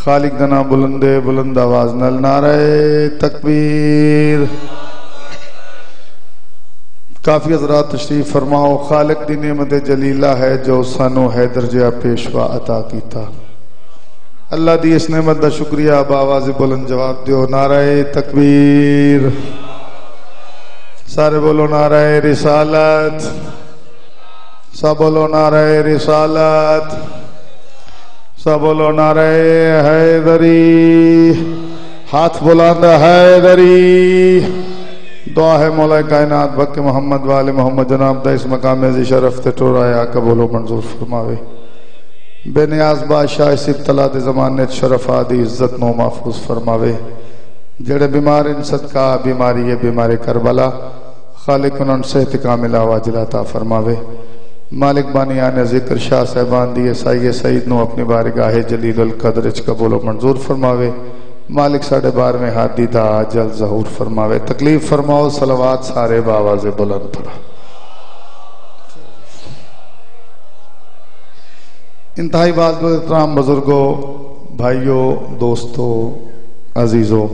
خالق دنا بلندے بلند آواز نال نعرہ تکبیر. کافی حضرات تشریف فرماؤ. خالق دی نعمت جلیلہ ہے جو سانو ہے درجہ پیشوا عطا کیتا. اللہ دی اس نعمت دا شکریہ بآواز بلند جواب دیو. نعرہ تکبیر. سارے بولو نعرہ رسالت. سب بولو نعرہ رسالت. سب بولو نعرہ حیدری. ہاتھ بلند حیدری. دعا ہے مولا کائنات بک محمد والے محمد جناب دا اس مقام عزیز شرف تے ٹورایا قبول و منظور فرماوے. بے نیاز بادشاہ اس ابتلا دے زمانے شرف آدی عزت نو محفوظ فرماوے. جڑے بیمار ان صدقہ بیماری ہے بیمار کربلا خالق انہوں صحت کاملہ واجل عطا فرماوے. مالک بانیان ذکر شاہ صاحبان دی سائیے سعید نو اپنی بارگاہ جلیل القدر اچ قبول و منظور فرماوے. مالک ساڑھے 12ویں ہادی دا جل ظہور فرماوے. تکلیف فرماؤ. صلوات سارے باواز بلند پڑھا. انتہائی باز احترام بزرگوں بھائیوں دوستوں عزیزوں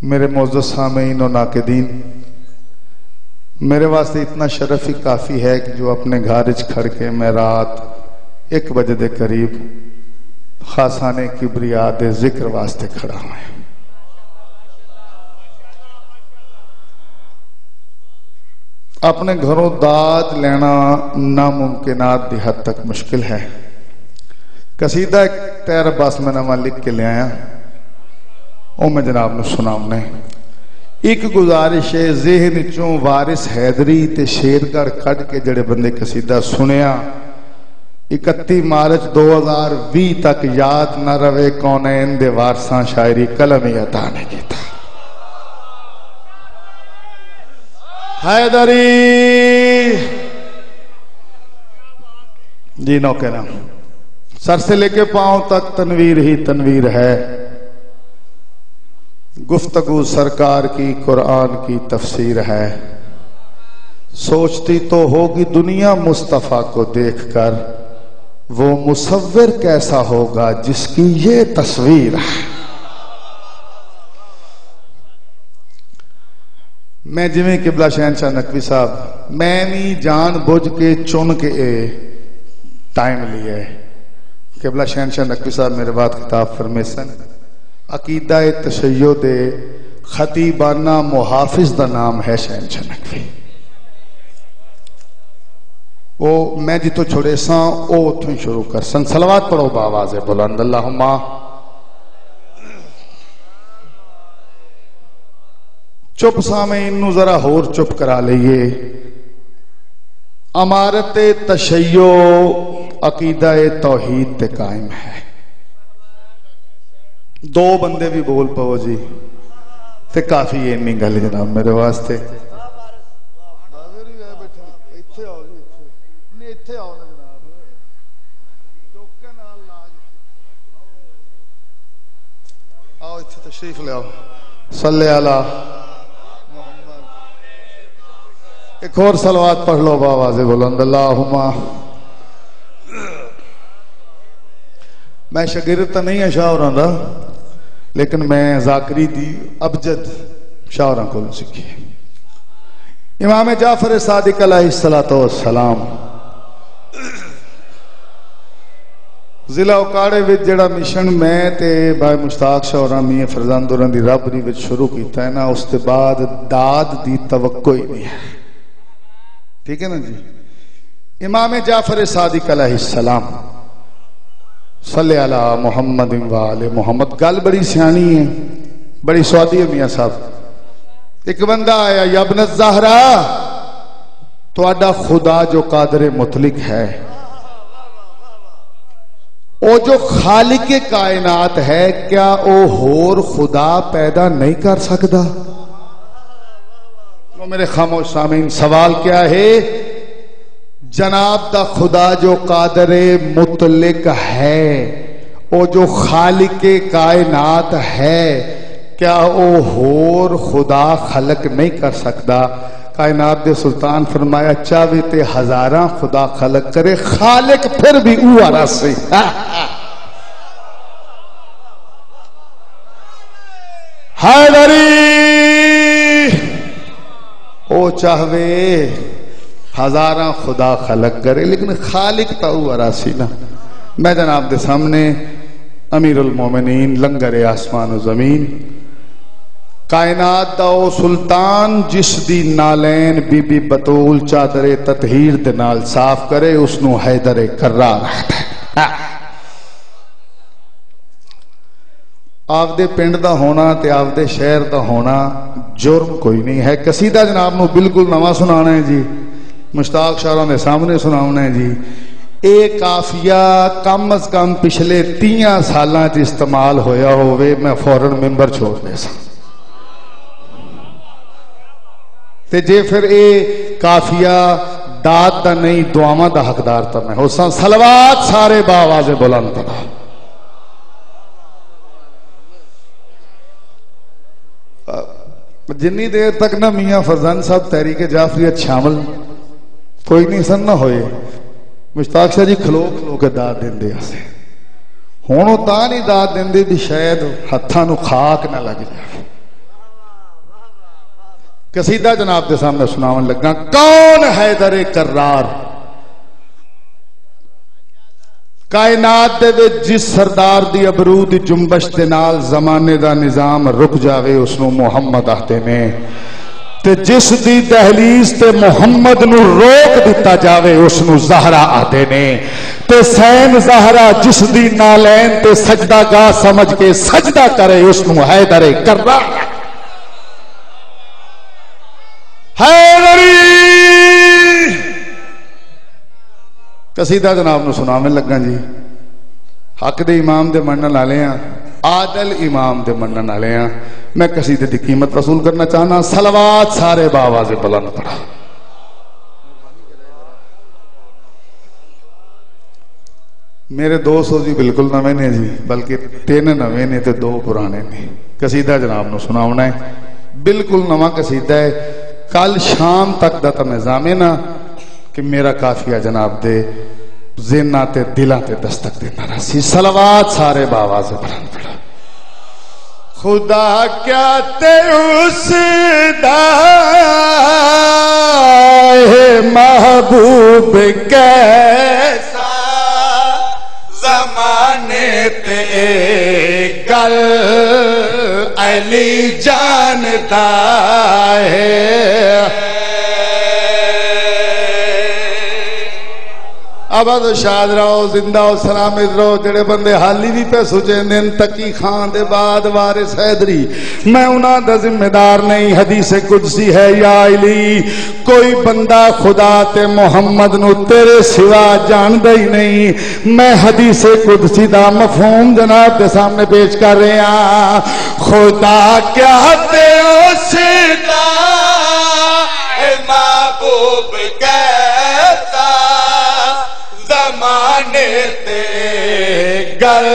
میرے معزز سامعین و ناقدین، میرے واسطے اتنا شرف ہی کافی ہے کہ جو اپنے گھرچ کھڑ کے میں رات 1 بجے دے قریب خاصانے کبریا دے ذکر واسطے کھڑا ہوں. اپنے گھروں داد لینا ناممکنات دی حد تک مشکل ہے. قصیدہ ایک تیر عباس میں نامہ لکھ کے لے آیا او میں جناب نے سناؤں نے. ایک گزارش ہے ذہن چوں وارث حیدری تے شیرگڑھ کٹ کے جڑے بندے قصیدہ سنیا 31 مارچ 2020 تک یاد نہ روے کونین دے وارثاں شاعری قلمی عطا نے کیتا. حیدری جی نو کہنا سر سے لے کے پاؤں تک تنویر ہی تنویر ہے. گفتگو سرکار کی قرآن کی تفسیر ہے. سوچتی تو ہوگی دنیا مصطفیٰ کو دیکھ کر وہ مصور کیسا ہوگا جس کی یہ تصویر ہے. میں جویں قبلہ شہنشاہ نقوی صاحب میں نہیں جان بوجھ کے چن کے ٹائم لیے. قبلہ شہنشاہ نقوی صاحب میرے بعد خطاب فرمیسن عقیدہ تشیع دے خطیبانہ محافظ دا نام ہے شہنشاہ نقوی. وہ میں جی تو چھوڑے ساں او اتھوں شروع کر سن. صلوات پڑھو باواز بلند. اللہم چپ سامعین نو ذرا ہور چپ کرا لئیے. امارت تشیع عقیدہ توحید تے قائم ہے. 2 بندے بھی بول پاؤ جی تے کافی ہے نہیں گل جناب میرے واسطے. آؤ اتھے تشریف لے آؤ. صلی اللہ ایک اور صلوات پڑھ لو باواز بلند. اللہم میں شاگرد تو نہیں ہے شاعراں دا لیکن میں ذاکری دی ابجد شاعراں کو سیکھی. امام جعفر صادق علیہ السلام ضلع اوکاڑے وچ جڑا مشن میں تے بھائی مشتاق شاعراں میاں فرزند ہوراں دی رابطی وچ شروع کیتا ہے نا اس کے بعد داد دی توقع ہی نہیں ہے. ٹھیک ہے نا جی. امام جعفر صادق علیہ السلام صلی علی محمد وآل محمد. گل بڑی سیانی ہے بڑی سوادی ہے میاں صاحب. ایک بندہ آیا یا ابن الزہرا تہاڈا خدا جو قادر مطلق ہے او جو خالق کائنات ہے کیا او ہور خدا پیدا نہیں کر سکتا؟ تو میرے خاموش سامعین سوال کیا ہے؟ جناب دا خدا جو قادر مطلق ہے او جو خالق کائنات ہے کیا او ہور خدا خلق نہیں کر سکتا؟ کائنات دے سلطان فرمایا چاہے تے ہزاراں خدا خلق کرے خالق پھر بھی اوہ رسی. حیدری او چاہوے ہزاراں خدا خلق کرے لیکن خالق تا او اراسی نا. میں جناب دے سامنے امیر المومنین لنگر آسمان و زمین کائنات دا او سلطان جس دی نالین بی بی بطول چادر تطہیر دے نال صاف کرے اس نو حیدر کرار آتا ہے. آپ دے پنڈ دا ہونا تے آپ دے شہر دا ہونا جرم کوئی نہیں ہے. قصیدہ جناب نو بالکل نواں سنانا ہے جی, مشتاق شاعراں دے سامنے سناونا ہے جی. ایک قافیہ کم از کم پچھلے 30 سالاں چ استعمال ہویا ہوئے میں فوراً ممبر چھوڑ دے سا. تے جے پھر اے قافیہ داد دا نہیں دعاواں دا حقدار تا میں ہو سا. صلوات سارے باواز بلند پڑھا. جنی دیر تک نہ میاں فرزند صاحب تحریک جعفریت شامل کوئی نہیں سن نہ ہوئے, مشتاق شاہ جی کھلو کھلو کے داد دین دے آسے. ہونوں تا نہیں داد دین دے بھی شاید ہتھاں نو خاک نہ لگ جائے. قصیدہ جناب دے سامنے سناون لگا. کون حیدر کرار کائنات دے وچ جس سردار دی ابرو دی جنبش دے نال زمانے دا نظام رک جاوے اس نو محمد آتے نے, تے جس دی دہلیز تے محمد نو روک دیتا جاوے اس نو زہرا آتے نے, تے سین زہرا جس دی نالین تے سجدہ گاہ سمجھ کے سجدہ کرے اس نو حیدر کرار. حیدری قصیدہ جناب نو سناویں لگا جی. حق دے امام دے منن والے ہیں, عادل امام دے منن والے ہیں. میں قصیدے دی قیمت وصول کرنا چاہنا. صلوات سارے باواز بلند پڑھا. میرے 200 جی بالکل نویں نے جی, بلکہ 3 نویں نے تے 2 پرانے نے. قصیدہ جناب نو سناونا ہے, بالکل نواں قصیدہ ہے. کل شام تک دا تا نظام ہے نا کہ میرا قافیہ جناب دے ذہناں تے دلاں تے دستک دینا رسی. صلوات سارے باواز بلند پڑھا. خدا کیا تے اس دا محبوب کیسا زمانے تے گل علی جانتا ہے. آباد و شاد رہو, زندہ و سلامت رہو. جڑے بندے حالی بھی پہ سوچیں دن تقی خان دے بعد وارث حیدری, میں انہاں دا ذمہ دار نہیں. حدیث قدسی ہے یا علی کوئی بندہ خدا تے محمد نو تیرے سوا جان دے ہی نہیں. میں حدیث قدسی دا مفہوم جناب دے سامنے پیش کر رہے ہیں. خدا کیا تے اس دا محبوب کیسا زمانے تے گل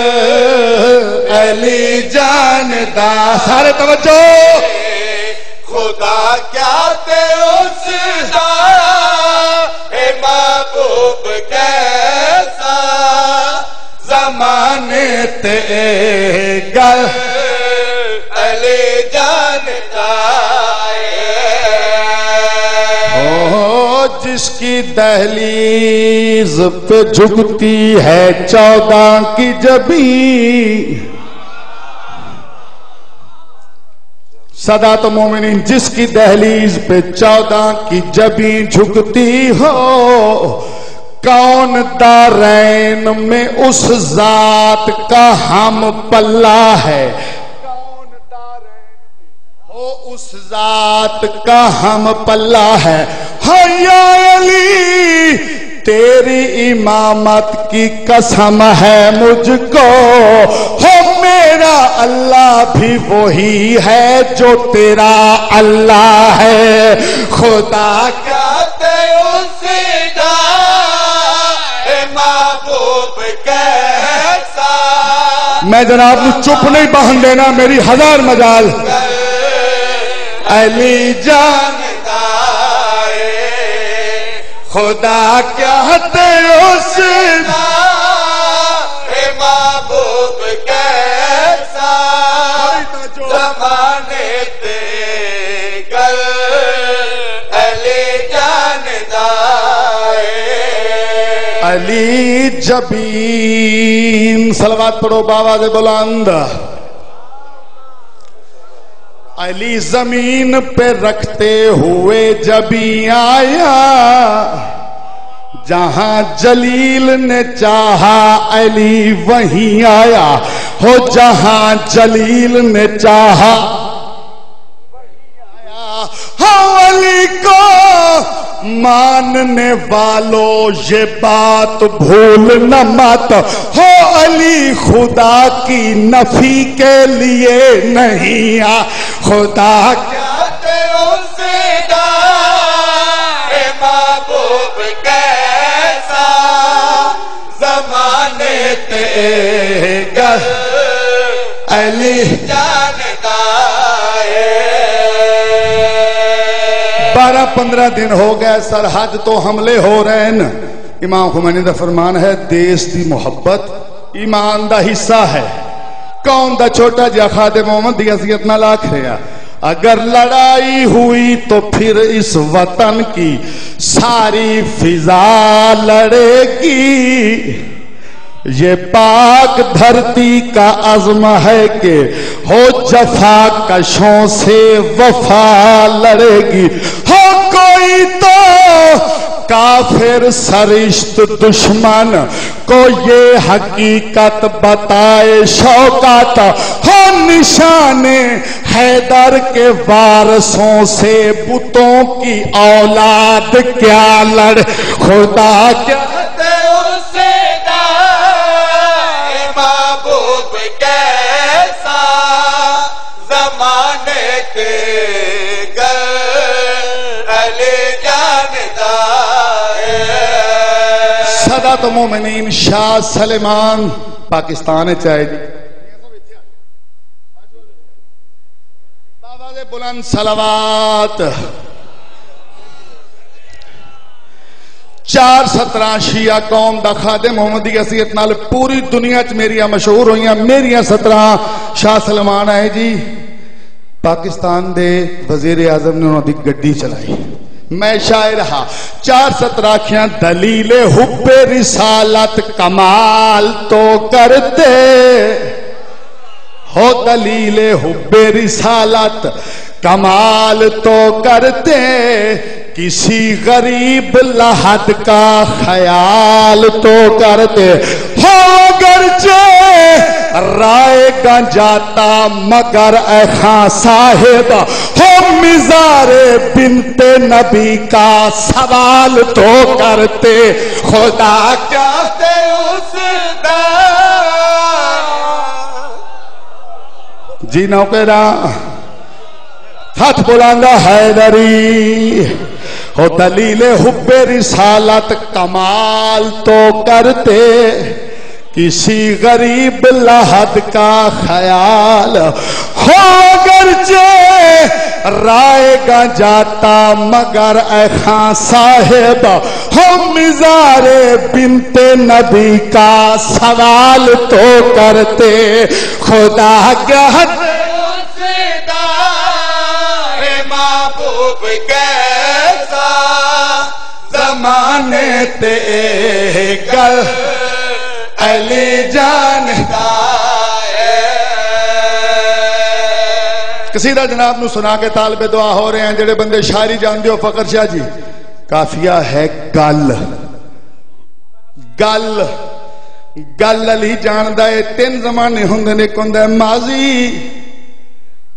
علی جاندا. سارے توجہ. خدا کیا تے اس دا محبوب کیسا زمانے تے گل علی جاندا جس کی دہلیز پہ جھکتی ہے 14 کی جبیں. سادات مومنین جس کی دہلیز پہ 14 کی جبیں جھکتی ہو, کون دارین میں اس ذات کا ہم پلہ ہے. اس ذات کا ہم پلہ ہے. یا علی تیری امامت کی قسم ہے مجھ کو, ہو میرا اللہ بھی وہی ہے جو تیرا اللہ ہے. خدا کہتے اس دا محبوب کیسا. میں جناب کو چپ نہیں بہن دینا, میری 1000 مجال. علی جانتا ہے خدا کہتے اس دا محبوب کیسا زمان جبین صلوات پڑھو بابا دے بلند علی زمین پہ رکھتے ہوئے جبیں آیا جہاں جلیل نے چاہا علی وہیں آیا ہو جہاں جلیل نے چاہا ہاں علی کو ماننے والوں یہ بات بھول نہ مت ہو علی خدا کی نفی کے لیے نہیں خدا کیا تیروں سے دار محبوب کیسا زمانے تے گر علی جانتا ہے 12-15 دن ہو گئے سرحد تو حملے ہو رہے ہیں امام خمینی دا فرمان ہے دیس دی محبت ایمان دا حصہ ہے کون دا چھوٹا جا خادم محمد دی عزیت نہ لاکھ رہا اگر لڑائی ہوئی تو پھر اس وطن کی ساری فضا لڑے گی یہ پاک دھرتی کا عزم ہے کہ ہو جفا کشوں سے وفا لڑے گی ہو کوئی تو کافر سرشت دشمن کو یہ حقیقت بتائے شوکت ہو نشان حیدر کے وارثوں سے بتوں کی اولاد کیا لڑ خدا کہتے اسے محبوب کیسا زمانے کے گر علی جانتا ہے سادات مومنین شاہ سلیمان پاکستان چاہے جی بابا دے بلند صلوات 4-17 شیعہ قوم دا خادم محمدی حیثیت نال پوری دنیا چ میریاں مشہور ہوئیاں میریاں 17 شاہ سلمان آئے جی پاکستان دے وزیر اعظم نے انہوں دی گڈی چلائی میں شاعر رہا 4-17 آکھیاں دلیل حب رسالت کمال تو کرتے ہو دلیل حب رسالت کمال تو کرتے کسی غریب لحد کا خیال تو کرتے ہو اگرچہ رائے گا جاتا مگر اے خاں صاحب ہو مزار بنت نبی کا سوال تو کرتے خدا کہتے اس دا جی نوکرا ہاتھ بلاندہ حیدری ہو دلیل حب رسالت کمال تو کرتے کسی غریب لحد کا خیال ہو اگرچہ رائے گا جاتا مگر اے خاں صاحب ہو مزار بنت نبی کا سوال تو کرتے خدا کہتے محبوب کیسا زمانے تے گر علی جانتا ہے قصیدہ جناب نو سنا کے طالب دعا ہو رہے ہیں جڑے بندے شاعری جان دیو فقر شاہ جی کافیہ ہے گل گل گل علی جاندہ ہے 3 زمانے ہوندے نے کندہ ماضی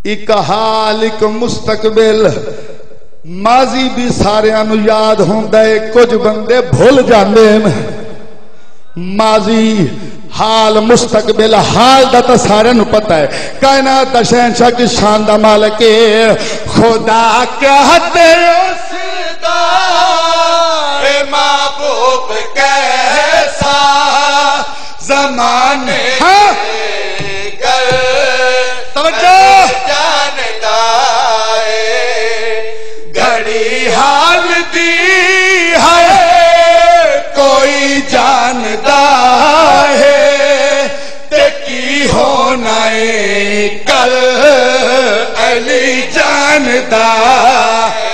ایک حال ایک مستقبل ماضی بھی سارے انو یاد ہوندہ ہے کچھ بندے بھول جاندے ہیں ماضی حال مستقبل حال دا تا سارے نو پتہ ہے کائنات دا شہنشاہ کی شان دا مالک خدا کہتے اس دا محبوب کیسا زمانے گر توجہ گھڑی حال دی ہے کوئی جانتا ہے تے کی ہونا ہے کل علی جانتا ہے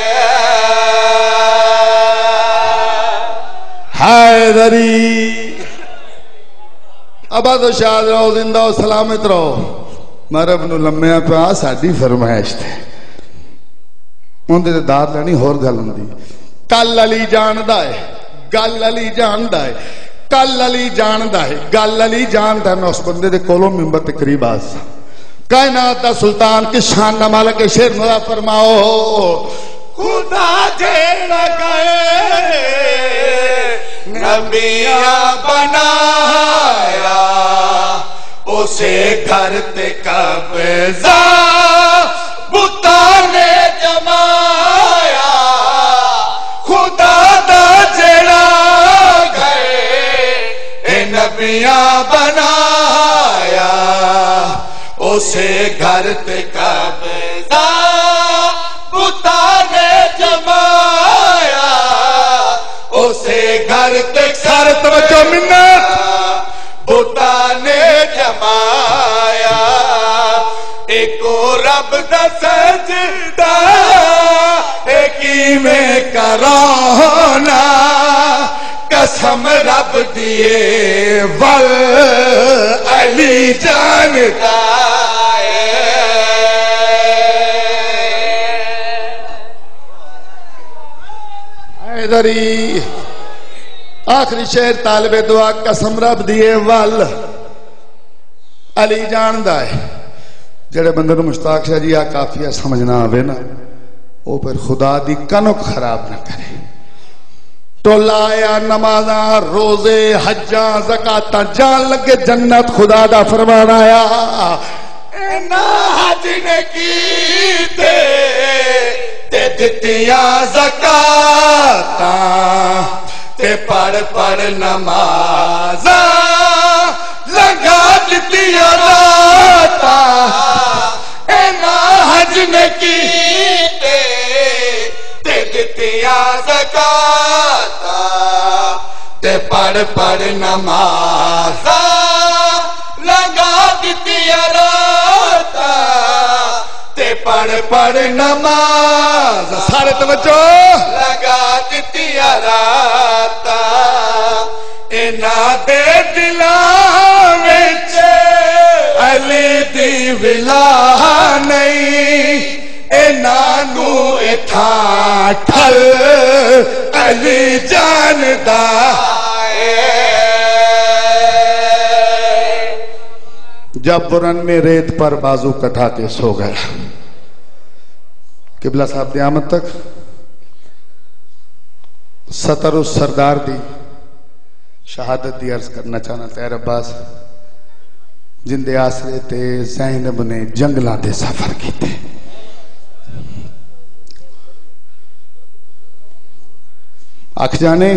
حیدری ابا تو شاد رہو زندہ و سلامت رہو مرب نو لمیا پا ساڈی فرمائش تے اندر داد لینی ہور گل ہوندی کل علی جاندا ہے گل علی جاندا ہے کل علی جاندا ہے گل علی جاندا ہے میں اس بندے دے کولوں منبر تے قریب آس کائنات دا سلطان کی شان دا مالک شیر ندا فرماؤ خدا جیڑا گئے نبیاں بنایا اسے گھر تے قبضہ بتا نے جمایا خدا دا جیڑا گئے نبیاں بنایا اسے گھر تے قبضہ بتا نے جمایا اسے گھر تے سارے توجہ منت بتا نے جمایا ایک رب دا سجدہ ایکی میں کرانا قسم رب دیے ول علی جانتا حیدری آخری شعر طالب دعا قسم رب دیے ول علی جاندا ہے جڑے بندے نو مشتاق شاہ جی آ کافیہ سمجھنا آوے نا وہ پھر خدا دی کنک خراب نہ کرے ٹولا آیا نمازاں روزے حجاں زکاتاں جان لگے جنت خدا دا فرمان آیا اینا حج نے کیتے تے دتیاں زکاتاں تے پڑھ پڑھ نمازاں لگا دتیاں راتاں اینا حج نے کیتے تے دتیاں زکاتاں تے پڑھ پڑھ نمازاں لگا دتیاں راتاں تے پڑھ پڑھ نماز سارے توجہ لگا دتیاں راتاں انہاں دے دلاں وچ علی دی ولا نہیں انہاں نو اتھا ٹھل علی جاندا جب برن میں ریت پر بازو کٹھا کے سو گیا قبلہ صاحب قیامت تک ستر اس سردار دی شہادت دی عرض کرنا چاہنا تیر عباس جن دے آسرے تے زینب نے جنگلاں دے سفر کیتے اکھ جانے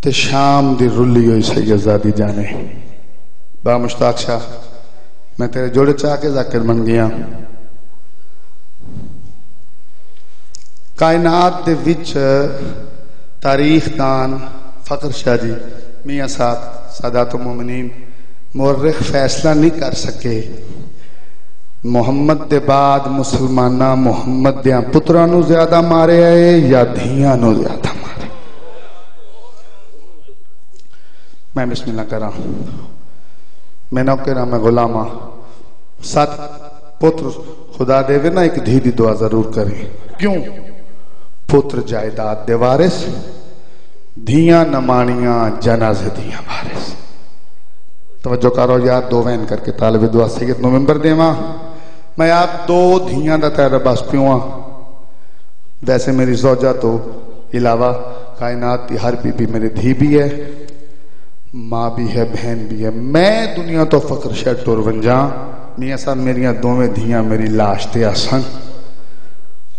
تے شام دی رلی ہوئی سیدزادی جانے با مشتاق شاہ میں تیرے جوڑے چاہ کے ذاکر بن گیا کائنات دے وچ تاریخ دان فخر شاہ جی میاں صاحب سادات المومنین مورخ فیصلہ نہیں کر سکے محمد دے بعد مسلمانہ محمد دیاں پترانو زیادہ مارے آئے یا دھیانو زیادہ مارے میں بسم اللہ کر رہا ہوں میں نوکرہ میں غلامہ ساتھ پتر خدا دے وے نا ایک دھی دی دعا ضرور کریں کیوں پتر جائیداد دے وارث دھیاں نمانیاں جنازے دیاں وارث توجہ کرو یار دو وین کر کے طالب دعا سید نومبر دیواں میں آپ دو دھیاں دا تیرہ باس پیواں ویسے میری زوجہ تو علاوہ کائنات دی ہر بی بی میری دھی بھی ہے ماں بھی ہے بہن بھی ہے میں دنیا تو فخر شاہ ٹور ونجاں میاں صاحب میریاں دوویں دھیاں میری لاش تے آسن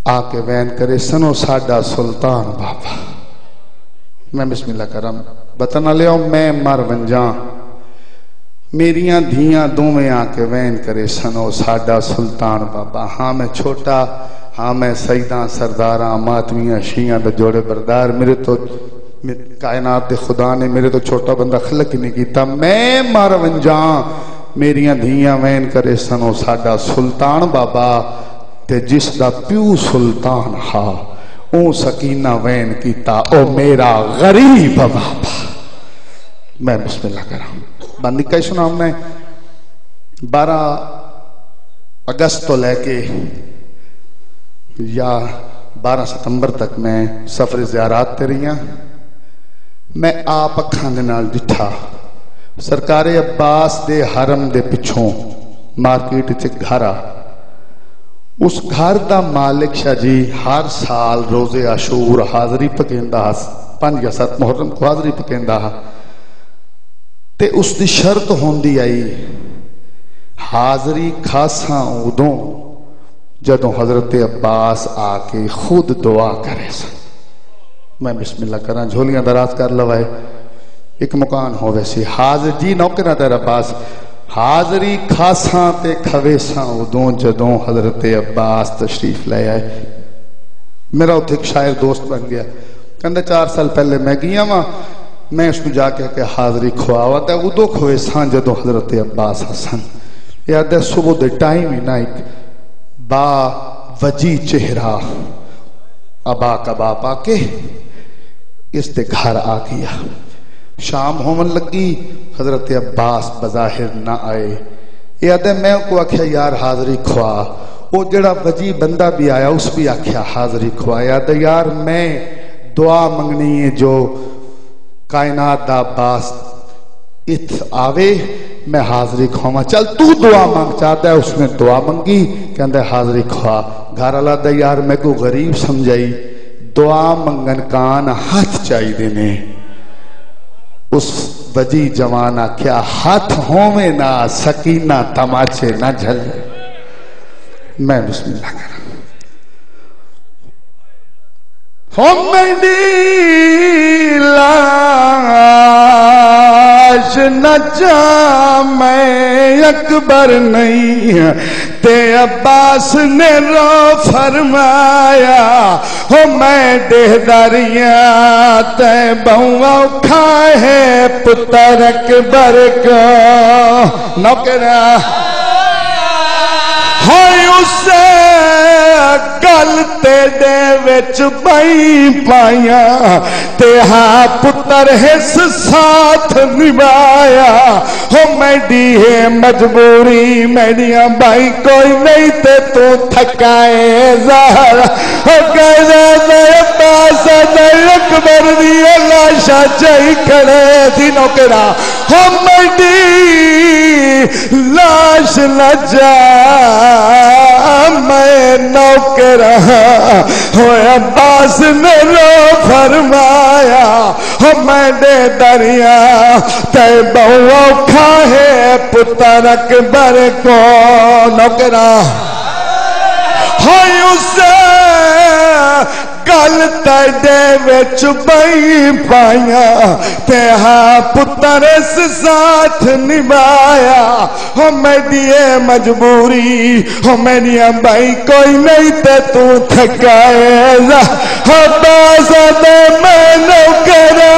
آ کے وین کرے سنو ساڈا سلطان بابا میں بسم اللہ کرم بتنا لے آؤ میں مر ونجاں میریاں دھیاں دوویں آ کے وین کرے سنو ساڈا سلطان بابا ہاں میں چھوٹا ہاں میں سیداں سرداراں ماتمیاں شیعاں دے جوڑے بردار میرے تو کائنات دے خدا نے میرے تو چھوٹا بندہ خلق ہی نہیں کیتا میں مر ونجاں میریاں دھیاں وین کرے سنو ساڈا سلطان بابا تے جس دا پیو سلطان ہا اون سکینہ وین کیتا او میرا غریب بابا میں بسم اللہ کراں بندی کا سنام نے 12 اگست تو لے کے یا 12 ستمبر تک میں سفر زیارات تے رہی ہوں. میں آپ اکھاں دے نال ڈٹھا سرکار عباس دے حرم دے پچھوں مارکیٹ چ گھر آ. اس گھر دا مالک شاہ جی ہر سال روز عاشور حاضری پکیندا 5 یا 7 محرم کو حاضری پکیندا تے اس دی شرط ہوندی آئی حاضری کھاساں ادوں جدوں حضرت عباس آ کے خود دعا کرے سن. میں بسم اللہ کراں جھولیاں دراز کر لوائے ایک مکان ہو ویسی حاضر جی نوکرہ تیرا عباس حاضری کھاساں تے کھویساں ادوں جدوں حضرت عباس تشریف لے آئے. میرا اتھے ایک شاعر دوست بن گیا کہندے 4 سال پہلے میں گیا ماں میں اس کو جا کے حاضری کھواوا تے ادوں کھویساں جدوں حضرت عباس حسن یاد ہے صبح دے ٹائم ہی نہ ایک با وجی چہرہ ابا کبا پا کے اس دے گھر آ گیا. شام ہومن لگی حضرت عباس بظاہر نہ آئے. یاد ہے میں کو آکھیا یار حاضری کھوا. وہ جڑا وجی بندہ بھی آیا اس بھی آکھیا حاضری کھوا. یاد ہے یار میں دعا منگنی ہے جو کائنات دا عباس ات آوے میں حاضری کھواں. چل تو دعا مانگ. چاہتا ہے اس نے دعا منگی کہندے حاضری کھوا. گھر والا دا یار میں کو غریب سمجھائی دعا منگن کان ہاتھ چاہی دینے. اس وجی جوانا کیا ہاتھ ہومے نہ سکینہ تماچے نہ جھل. میں بسم اللہ کروں لاش نہ جا میں اکبر نہیں تے عباس نے رو فرمایا ہو میں دہداریاں تے بہواں کھائے پتر اکبر کو نوکرا ہائے اسے گل تیرے وچ بائی پایا تے ہاں پتر حص ساتھ نبھایا. ہو میڈی ہے مجبوری میڈیاں بھائی کوئی نہیں تے تو تھکائے زہر. ہو کہہ دے عباس دے اکبر دی لاشا چاہی کھڑے تھی نوکرا. ہو میڈی لاش نہ جا میں نوکرہ ہو عباس نے رو فرمایا ہو میں دے دریا تے بہو کھائے پتر اکبر کو نوکرہ ہوئی اسے گل تیڈے وچ بئی پایا تے ہاں پتر اس ساتھ نبھایا. ہو میڈی مجبوری ہو میڈی بھائی کوئی نہیں تے تو تھکائے گا. ہو باز دے میں نوکرا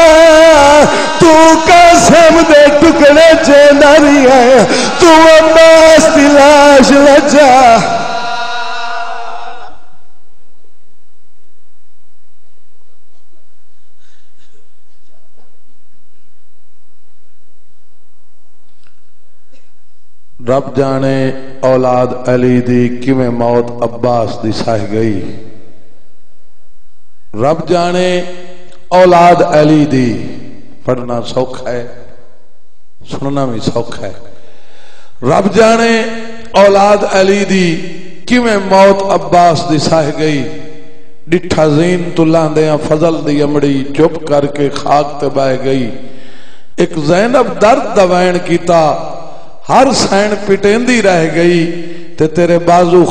تو قسم دے ٹکڑے چے ناری ہے تو عباس دی لاش لجا. رب جانے اولاد علی دی کیویں موت عباس دی سہ گئی. رب جانے اولاد علی دی پڑھنا سوکھا ہے سننا بھی سوکھا ہے. رب جانے اولاد علی دی کیویں موت عباس دی سہ گئی. ڈٹھا زین تو لاندیاں فضل دی امڑی چپ کر کے خاک تے بہ گئی. ایک زینب درد دوائن کیتا ہر سین پٹیندی رہ گئی تے تیرے بازو